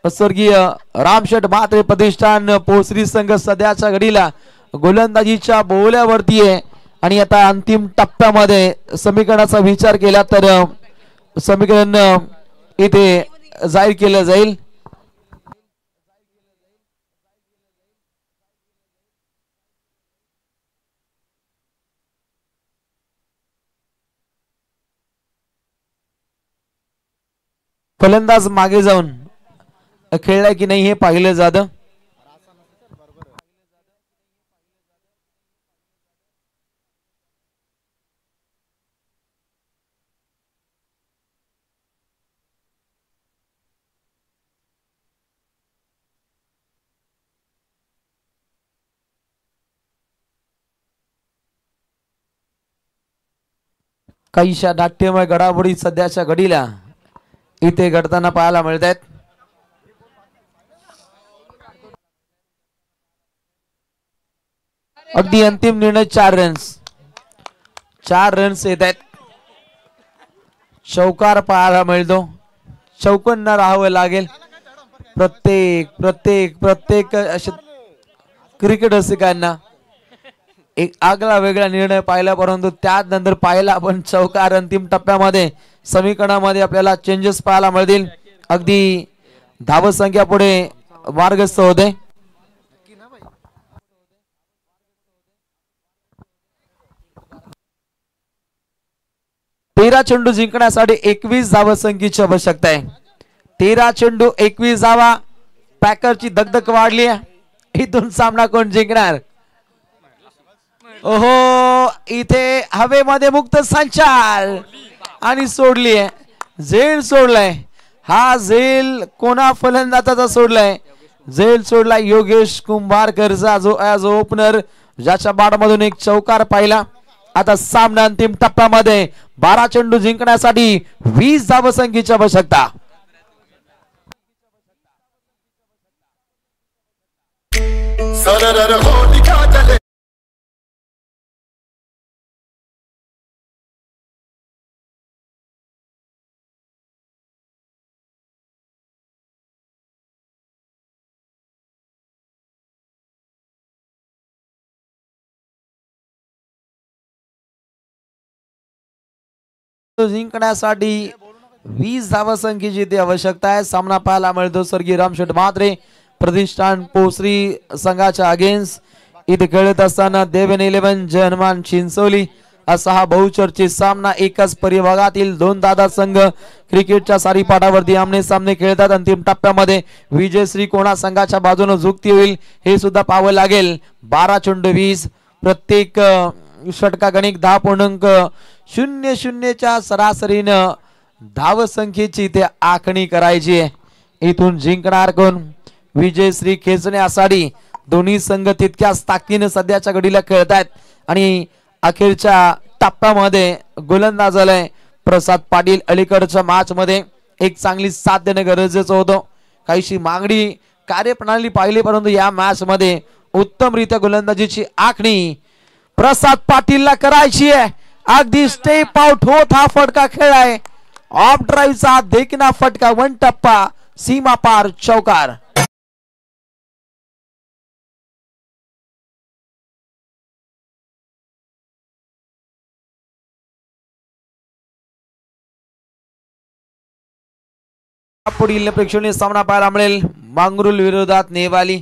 स्वर्गीय रामशेठ म्हात्रे प्रतिष्ठान पोसरी संघ सध्याच्या घडीला गोलंदाजीच्या बोल्यावरती आहे आणि आता अंतिम टप्प्यामध्ये समीकरणाचा विचार केला तर समीकरण इथे जाहीर केलं जाईल. फलंदाज मागे जाऊन खेळलाय की नाही हे पाहिलं जातं. काहीशा नाट्यमय घडामोडी सध्याच्या घडीला इथे घडताना पाहायला मिळत आहेत. अगदी अंतिम निर्णय 4 रन्स येत आहेत. चौकार पाहायला मिळतो. चौकन राहावं लागेल. प्रत्येक क्रिकेट रसिकांना एक आगळा वेगळा निर्णय पाहिला, परंतु त्यानंतर पाहिला आपण चौकार अंतिम टप्प्यामध्ये समीकरणामध्ये आपल्याला चेंजेस पाहायला मिळतील. अगदी धावसंख्या पुढे मार्गस्थ होते. तेरा चेंडू जिंकण्यासाठी 21 धावसंख्येची आवश्यकता आहे. 13 चेंडू 21 धावा. पॅकरची दगदग वाढली आहे. इथून सामना कोण जिंकणार? ओहो, इथे हवेमध्ये मुक्त संचार आणि सोडली आहे. झेल सोडलाय. हा झेल कोणा फलंदाजाचा सोडलाय? झेल सोडलाय योगेश कुंभारकरचा, जो ॲज ओपनर ज्याच्या बॅटमधून एक चौकार पाहिला. आता सामना अंतिम टप्प्यामध्ये 12 चेंडू जिंकण्यासाठी 20 धावसंख्येची आवश्यकता. जिंकण्यासाठी 20 धावसंख्येची ती आवश्यकता आहे. सामना पाहायला मिळतो स्वर्गीय रामशेठ म्हात्रे प्रतिष्ठान पोसरी संघाच्या अगेन्स्ट. इथे खेळत असताना देवन 11 जय हनुमान चिंचोली असा हा बहुचर्चित सामना. एकाच परिभागातील 2 दादा संघ क्रिकेटच्या सारीपाटावरती आमने सामने खेळतात. अंतिम टप्प्यामध्ये विजयश्री कोणा संघाच्या बाजूने झुकती होईल हे सुद्धा पाहावं लागेल. 12 चेंडू 20. प्रत्येक षटकागणिक 10.00च्या सरासरीनं धावसंख्येची इथे आखणी करायची आहे. इथून जिंकणार कोण? विजयश्री खेचणे आसाडी दोन्ही संघ तितक्याच ताकदीने सध्याच्या घडीला खेळतायत आणि अखेरच्या टप्प्यामध्ये गोलंदाज आलाय प्रसाद पाटील. अलीकडच्या मॅच मध्ये एक चांगली साथ देणं गरजेचं होतं. काहीशी मागणी कार्यप्रणाली पाहिली, परंतु या मॅच मध्ये उत्तमरित्या गोलंदाजीची आखणी प्रसाद पाटीलला करायची आहे. अगदी स्टेप आउट होत हा फटका खेळाय. ऑफ ड्राईव्हचा देखना फटका. 1 टप्पा सीमा पार चौकार. पुढील प्रेक्षणीय सामना पाहायला मिळेल. मांगरुल विरोधात नेवाली.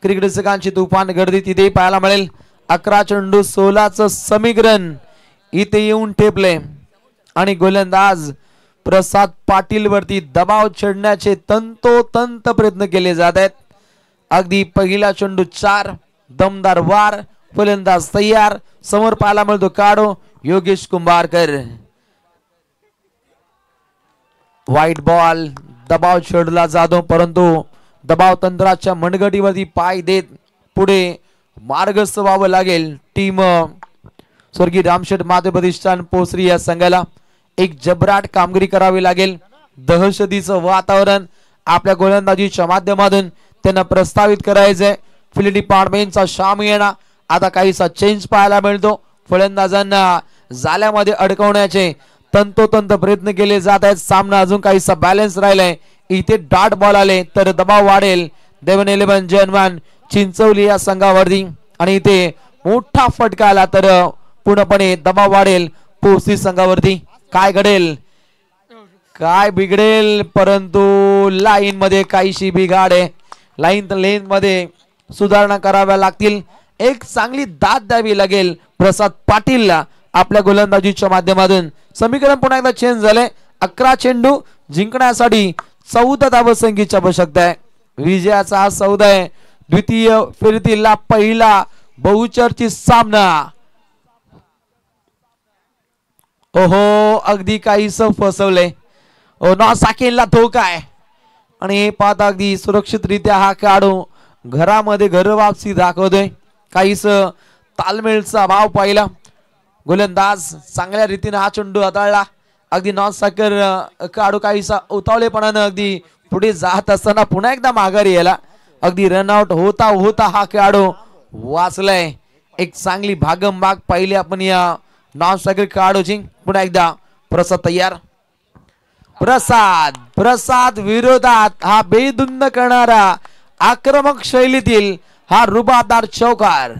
क्रिकेट रसिकांची तुफान गर्दी तिथे पाहायला मिळेल. 11 चेंडू 16चं समीकरण इथे येऊन ठेपले आणि गोलंदाज प्रसाद पाटील वरती दबाव चढण्याचे तंतोतंत प्रयत्न केले जात आहेत. अगदी पहिला चेंडू 4. दमदार वार. फलंदाज तयार. समोर पाहायला मिळतो काढो योगेश कुंभारकर. White ball. दबाव चढला जातो, परंतु दबाव तंत्राच्या मनगटीवरती पाय देत पुढे मार्गस्थ व्हावं लागेल. टीम स्वर्गीय रामशेठ म्हात्रे प्रतिष्ठान पोसरी या संघाला एक जबराट कामगिरी करावी लागेल. दहशतीचं वातावरण आपल्या गोलंदाजीच्या माध्यमातून त्यांना प्रस्तावित करायचंय. फील्ड डिपार्टमेंटचा शामियाना आता काहीसा चेंज पाहायला मिळतो. फलंदाजांना जाल्यामध्ये अडकवण्याचे तंतोतंत प्रयत्न केले जात आहेत. सामना अजून काहीसा बॅलन्स राहिलाय. इथे डॉट बॉल आले तर दबाव वाढेल 11 जनवान चिंचवली या संघावरती आणि इथे मोठा फटका आला तर पूर्णपणे दबाव वाढेल पोसी संघावरती. काय घडेल काय बिघडेल परंतु लाईन मध्ये काहीशी बिघाड आहे. लेन मध्ये सुधारणा कराव्या लागतील. एक चांगली दाद द्यावी लागेल प्रसाद पाटीलला आपल्या गोलंदाजीच्या माध्यमातून. समीकरण पुन्हा एकदा चेंज झाले. 11 चेंडू जिंकण्यासाठी 14 धावसंख्येची आवश्यकता आहे. विजयाचा हा 14 आहे. द्वितीय फेरीतील पहिला बहुचर्चित सामना. ओहो अगदी काहीस फसवले. नॉ साकेनला धोका आहे आणि पाहता अगदी सुरक्षितरित्या हा खेळाडू घरामध्ये घर वापसी दाखवतोय. काहीस तालमेलचा अभाव पाहिला. गोलंदाज चांगल्या रीतीने हा चेंडू हाताळला. अगदी नॉन साकर खेळाडू काहीसा उतावळेपणानं अगदी पुढे जात असताना पुन्हा एकदा माघारी यायला. अगदी रनआउट होता होता हा खेळाडू वाचलाय. एक चांगली भागमभाग पाहिली आपण या नॉन साकर खेळाडूची. पुन्हा एकदा प्रसाद तयार. प्रसाद विरोधात हा बेधुंद करणारा आक्रमक शैलीतील हा रुबाबदार चौकार.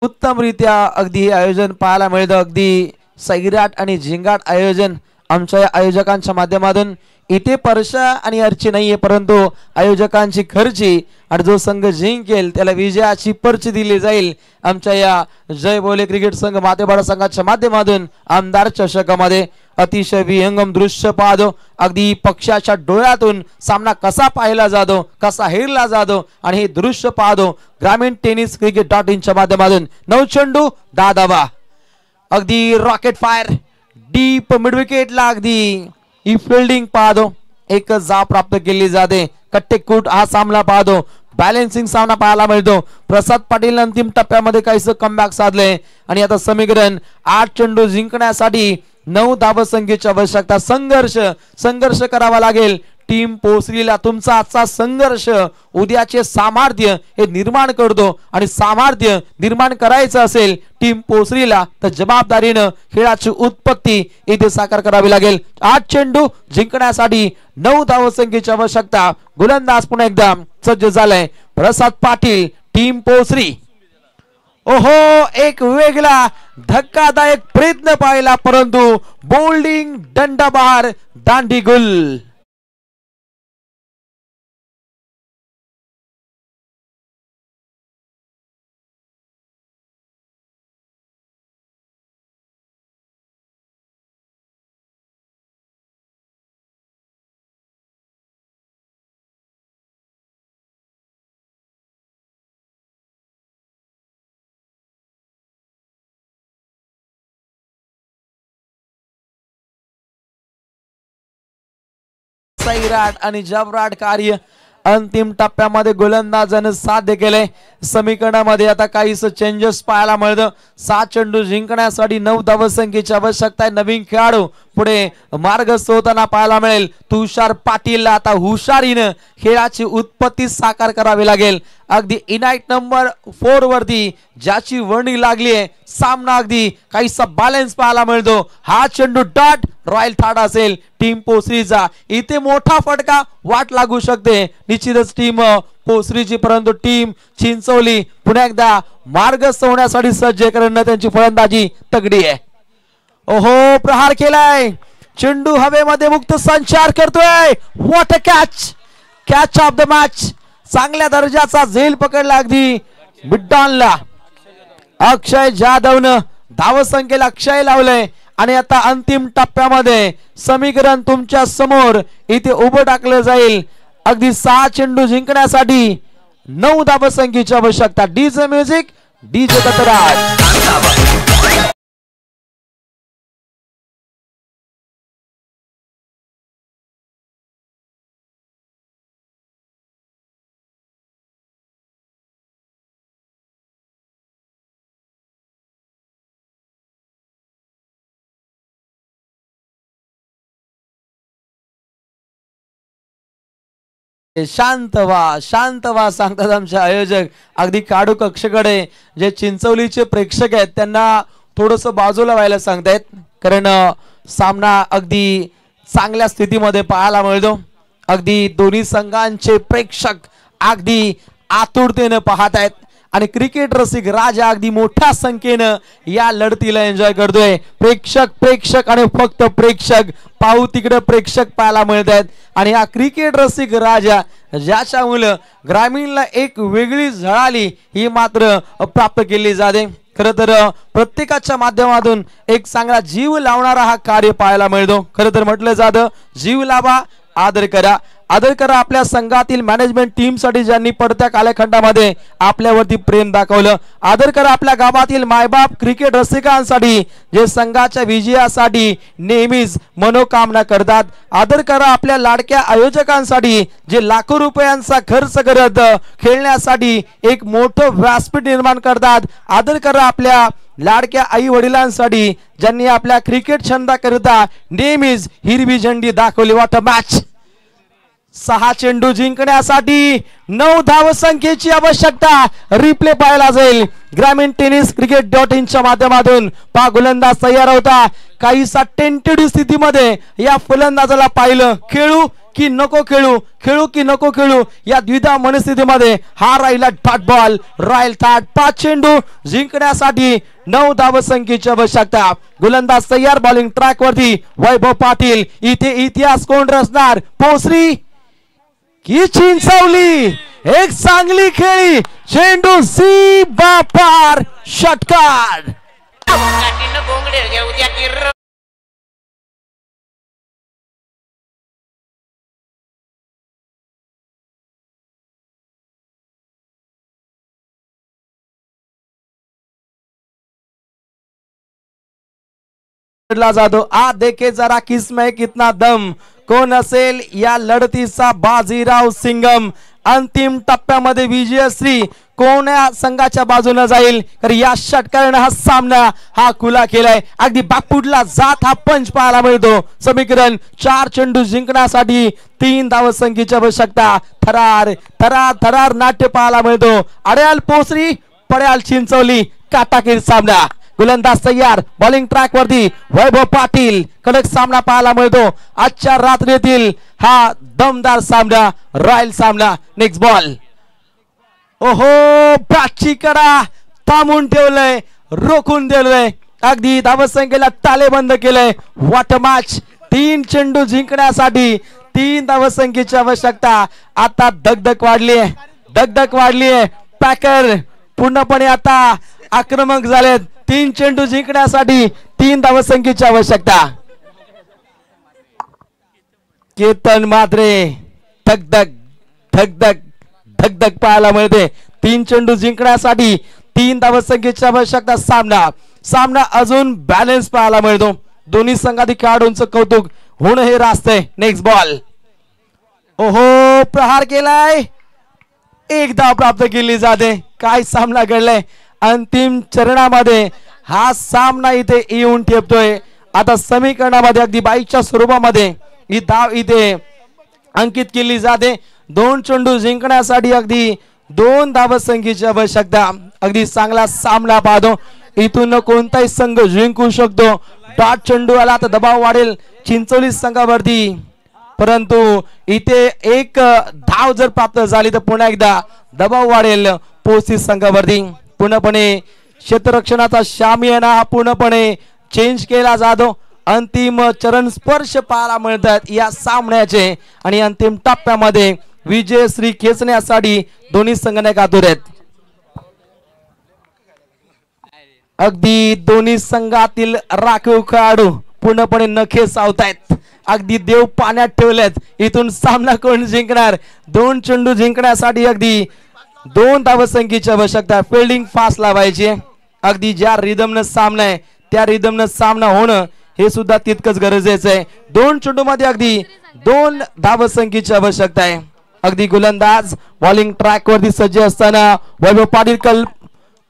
उत्तमरित्या अगदी आयोजन पाहायला मिळतं. अगदी सैराट आणि झिंगाट आयोजन आमच्या या आयोजकांच्या माध्यमातून. इथे परशा आणि अर्ची नाहीये परंतु आयोजकांची खर्ची आणि जो संघ जिंकेल त्याला विजयाची पर्ची दिली जाईल. आमच्या या जय बोले क्रिकेट संघ मातेबाडा संघाच्या माध्यमातून आमदार चषकामध्ये अतिशय विहंगम दृश्य पाहतो. अगदी पक्षाच्या डोळ्यातून सामना कसा पाहिला जातो कसा हेरला जातो आणि हे दृश्य पाहतो ग्रामीण टेनिस cricket.in च्या माध्यमातून. 9 चेंडू 10 धावा. अगदी रॉकेट फायर डीप मिड विकेटला अगदी ही फिल्डिंग पाहतो. एक जा प्राप्त केली जाते. कट्टेकूट हा सामना पाहतो. बॅलेन्सिंग सामना पाहायला मिळतो. प्रसाद पाटील अंतिम टप्प्यामध्ये काहीच कमबॅक साधले आणि आता समीकरण 8 चेंडू जिंकण्यासाठी 9 धावसंख्येची आवश्यकता. संघर्ष करावा लागेल टीम पोसरीला. तुमचा आजचा संघर्ष उद्याचे सामर्थ्य हे निर्माण करतो आणि सामर्थ्य निर्माण करायचं असेल टीम पोसरीला तर जबाबदारीनं खेळाची उत्पत्ती इथे साकार करावी लागेल. 8 चेंडू जिंकण्यासाठी 9 धावसंख्येची आवश्यकता. गोलंदाज पुन्हा एकदा सज्ज झालाय प्रसाद पाटील टीम पोसरी. ओहो एक वेगळा धक्कादायक प्रयत्न पाहिला परंतु बोल्डिंग दंडा बहार दांडी गुल. सैराट आणि जबराट कार्य अंतिम टप्प्यामध्ये गोलंदाजाने साध्य केले. समीकरणामध्ये आता काहीच चेंजेस पाहायला मिळतं. 7 चेंडू जिंकण्यासाठी 9 धावसंख्येची आवश्यकता आहे. नवीन खेळाडू पुढे मार्गस्थ होताना पाहायला मिळेल. तुषार पाटीलला आता हुशारीनं खेळाची उत्पत्ती साकार करावी लागेल. अगदी इनाईट नंबर 4 वरती ज्याची वर्णी लागली आहे. सामना अगदी काहीसा बॅलन्स पाहायला मिळतो. हा चेंडू डॉट रॉयल थाट असेल टीम पोसरीचा. इथे मोठा फटका वाट लागू शकते निश्चितच टीम पोसरीची परंतु टीम चिंचवली पुन्हा एकदा मार्गस्थ होण्यासाठी सज्ज करणं त्यांची फलंदाजी तगडी आहे. ओहो प्रहार केलाय. चेंडू हवेमध्ये मुक्त संचार करतोय. What a catch of the match. चांगल्या दर्जाचा झेल पकडला अगदी मिडॉनला. अक्षय जाधवनं धावसंख्येला अक्षय लावलंय आणि आता अंतिम टप्प्यामध्ये समीकरण तुमच्या समोर इथे उभं टाकलं जाईल. अगदी 6 चेंडू जिंकण्यासाठी 9 धावसंख्येची आवश्यकता. DJ music DJ Dattaraj. शांत व्हा सांगतात आमचे आयोजक. अगदी काडू कक्षकडे जे चिंचवलीचे प्रेक्षक आहेत त्यांना थोडस बाजूला व्हायला सांगतायत, कारण सामना अगदी चांगल्या स्थितीमध्ये पाहायला मिळतो. अगदी दोन्ही संघांचे प्रेक्षक अगदी आतुरतेने पाहत आहेत आणि क्रिकेट रसिक राजा अगदी मोठ्या संख्येनं या लढतीला एन्जॉय करतोय. प्रेक्षक आणि फक्त प्रेक्षक, पाहू तिकडे प्रेक्षक पाहायला मिळत आहेत. आणि हा क्रिकेट रसिक राजा ज्याच्यामुळे ग्रामीणला एक वेगळी झळाली ही मात्र प्राप्त केली जाते. खर तर प्रत्येकाच्या माध्यमातून एक चांगला जीव लावणारा हा कार्य पाहायला मिळतो. खर तर म्हटलं जातं जीव लावा, आदर करा. आदर करा आपल्या संघातील मॅनेजमेंट टीम साठी ज्यांनी पडत्या कालखंडामध्ये आपल्यावरती प्रेम दाखवलं. आदर करा आपल्या गावातील मायबाप क्रिकेट रसिकांसाठी जे संघाच्या विजयासाठी नेहमीच मनोकामना करतात. आदर करा आपल्या लाडक्या आयोजकांसाठी जे लाखो रुपयांचा खर्च करत खेळण्यासाठी एक मोठं व्यासपीठ निर्माण करतात. आदर करा आपल्या लाडक्या आई वडिलांसाठी ज्यांनी आपल्या क्रिकेट छंदाकरिता नेहमीच हिरवी झेंडी दाखवली. वाट मॅच 6 चेंडू जिंकण्यासाठी 9 धावसंख्येची आवश्यकता. रिप्ले पाहायला जाईल ग्रामीण टेनिस cricket.in च्या माध्यमातून. पा गोलंदाज तयार होता, काहीसा टेंटेटिव्ह स्थितीमध्ये या फलंदाजाला पाहिलं. खेळू की नको खेळू, खेळू की नको खेळू या द्विधा मनस्थितीमध्ये हा राहिला डॉट बॉल. रायल थाट 5 चेंडू जिंकण्यासाठी 9 धावसंख्येची आवश्यकता. गोलंदाज तयार, बॉलिंग ट्रॅक वरती वैभव पाटील. इथे इतिहास कोण रचणार, पोसरी की चिंचवली. एक चांगली खेळी, चेंडू सी बापार, षटकार. जातो. आ देखे जरा किसमें कितना दम, कोण असेल या लढतीचा बाजीराव सिंगम. अंतिम टप्प्यामध्ये विजयश्री कोण या संघाच्या बाजूने जाईल, तर या षटकाराने हा सामना हा खुला केलाय. अगदी बाकपुडला जात हा पंच पाहायला मिळतो. समीकरण 4 चेंडू जिंकण्यासाठी 3 धावसंख्येची आवश्यकता. थरार थरार थरार नाट्य पाहायला मिळतो. अड्याल पोसरी, पड्याल चिंचवली, काटाकीर सामना. गोलंदाज तयार, बॉलिंग ट्रॅक वरती वैभव पाटील. कडक सामना पाहायला मिळतो. आजच्या रात्रीतील हा दमदार सामना, रॉयल सामना. Next ball. ओहो, बॅटची कडा थांबून ठेवलंय, रोखून दिलंय, अगदी धावसंख्येला तालेबंद केलंय. What a match. 3 चेंडू जिंकण्यासाठी 3 धावसंख्येची आवश्यकता. आता दगदग वाढलीये. पॅकर पूर्णपणे आता आक्रमक झालेत. 3 चेंडू जिंकण्यासाठी 3 धावसंख्येची आवश्यकता. केतन मात्रे धगधग धगधग धगधग पाहायला मिळते. 3 चेंडू जिंकण्यासाठी 3 धावसंख्येची आवश्यकता. सामना अजून बॅलन्स पाहायला मिळतो. दोन्ही संघातील खेळाडूंचं कौतुक होणं हे रास्त. Next ball. ओहो, प्रहार केलाय, 1 धाव प्राप्त केली जाते. काय सामना घडलाय. अंतिम चरणामध्ये हा सामना इथे येऊन ठेपतोय. आता समीकरणामध्ये अगदी 22च्या स्वरूपामध्ये ही धाव इथे अंकित केली जाते. 2 चेंडू जिंकण्यासाठी अगदी 2 धावसंख्येची आवश्यकता. अगदी चांगला सामना पाहतो. इथून कोणताही संघ जिंकू शकतो. डॉट चेंडू आला तर दबाव वाढेल चिंचोली संघावरती, परंतु इथे 1 धाव जर प्राप्त झाली तर पुन्हा एकदा दबाव वाढेल पोसी संघावरती. पूर्णपणे क्षेत्ररक्षणाचा शामियाना हा पूर्णपणे चेंज केला जातो. अंतिम चरण स्पर्श पाहायला मिळतात या सामन्याचे आणि अंतिम टप्प्यामध्ये विजयश्री खेचण्यासाठी दोन्ही संघाने आतुर आहेत. अगदी दोन्ही संघातील राखीव खेळाडू पूर्णपणे नखे सावतायत. अगदी देव पाण्यात ठेवलेत. इथून सामना कोण जिंकणार. 2 चेंडू जिंकण्यासाठी अगदी 2 धावसंख्येची आवश्यकता. फिल्डिंग फास्ट लावायची. अगदी ज्या रिदमनं सामना आहे त्या रिदमनं सामना होणं हे सुद्धा तितकंच गरजेचं आहे. 2 चेंडू मध्ये अगदी 2 धावसंख्येची आवश्यकता आहे. अगदी गोलंदाज बॉलिंग ट्रॅक वरती सज्ज असताना वैभव पाटील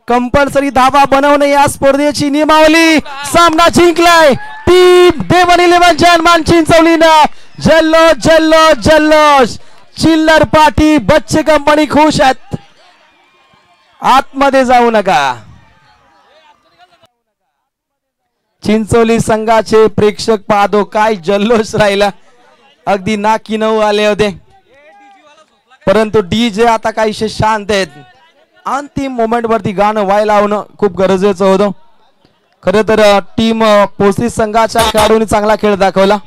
कंपल्सरी धावा बनवणे या स्पर्धेची नियमावली. सामना जिंकलाय टीम देवन 11 जनमान चिंचवलीनं. जल्लोष चिल्लर पार्टी बच्चे कंपनी खुश आहेत. आतमध्ये जाऊ नका. चिंचोली संघाचे प्रेक्षक पाहतो काय जल्लोष राहिला. अगदी नाकी नऊ आले होते परंतु डीजे आता काहीशे शांत आहेत. अंतिम मोमेंट वरती गाणं व्हायला लावणं खूप गरजेचं होतं. खरं तर टीम पोस्ती संघाच्या खेळाडूंनी चांगला खेळ दाखवला.